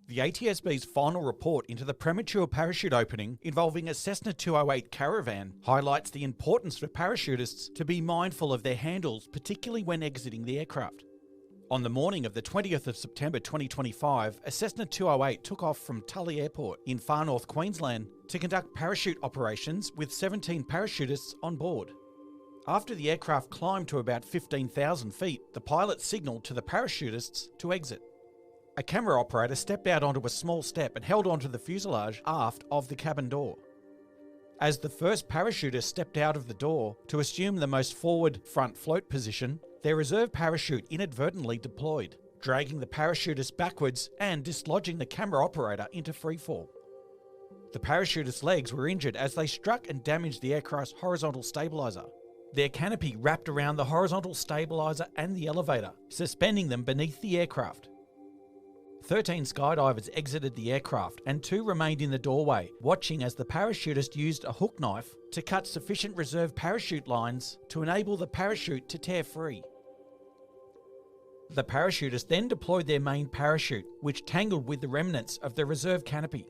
The ATSB's final report into the premature parachute opening involving a Cessna 208 Caravan highlights the importance for parachutists to be mindful of their handles, particularly when exiting the aircraft. On the morning of the 20th of September 2025, a Cessna 208 took off from Tully Airport in far north Queensland to conduct parachute operations with 17 parachutists on board. After the aircraft climbed to about 15,000 feet, the pilot signalled to the parachutists to exit. A camera operator stepped out onto a small step and held onto the fuselage aft of the cabin door. As the first parachutist stepped out of the door to assume the most forward front float position, their reserve parachute inadvertently deployed, dragging the parachutist backwards and dislodging the camera operator into freefall. The parachutist's legs were injured as they struck and damaged the aircraft's horizontal stabiliser. Their canopy wrapped around the horizontal stabiliser and the elevator, suspending them beneath the aircraft. 13 skydivers exited the aircraft and 2 remained in the doorway, watching as the parachutist used a hook knife to cut sufficient reserve parachute lines to enable the parachute to tear free. The parachutists then deployed their main parachute, which tangled with the remnants of the reserve canopy.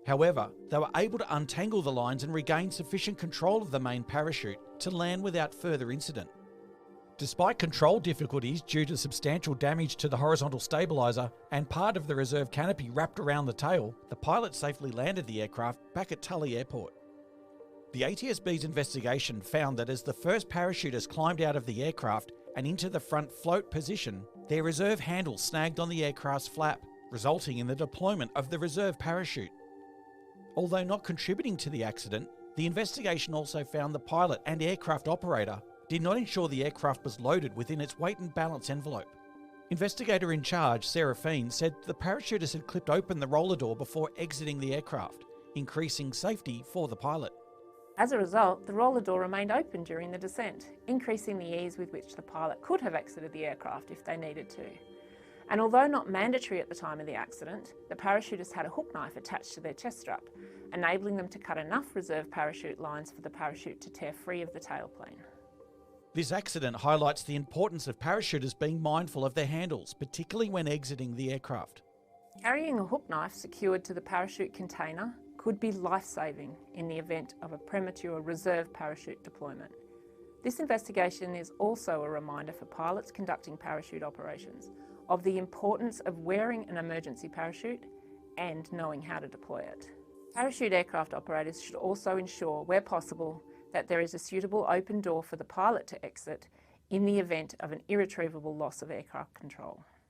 However, they were able to untangle the lines and regain sufficient control of the main parachute to land without further incident. Despite control difficulties due to substantial damage to the horizontal stabiliser and part of the reserve canopy wrapped around the tail, the pilot safely landed the aircraft back at Tully Airport. The ATSB's investigation found that as the first parachutists climbed out of the aircraft and into the front float position, their reserve handle snagged on the aircraft's flap, resulting in the deployment of the reserve parachute. Although not contributing to the accident, the investigation also found the pilot and aircraft operator did not ensure the aircraft was loaded within its weight and balance envelope. Investigator in charge, Seraphine, said the parachutists had clipped open the roller door before exiting the aircraft, increasing safety for the pilot. As a result, the roller door remained open during the descent, increasing the ease with which the pilot could have exited the aircraft if they needed to. And although not mandatory at the time of the accident, the parachutists had a hook knife attached to their chest strap, enabling them to cut enough reserve parachute lines for the parachute to tear free of the tailplane. This accident highlights the importance of parachutists being mindful of their handles, particularly when exiting the aircraft. Carrying a hook knife secured to the parachute container could be life-saving in the event of a premature reserve parachute deployment. This investigation is also a reminder for pilots conducting parachute operations of the importance of wearing an emergency parachute and knowing how to deploy it. Parachute aircraft operators should also ensure, where possible, that there is a suitable open door for the pilot to exit in the event of an irretrievable loss of aircraft control.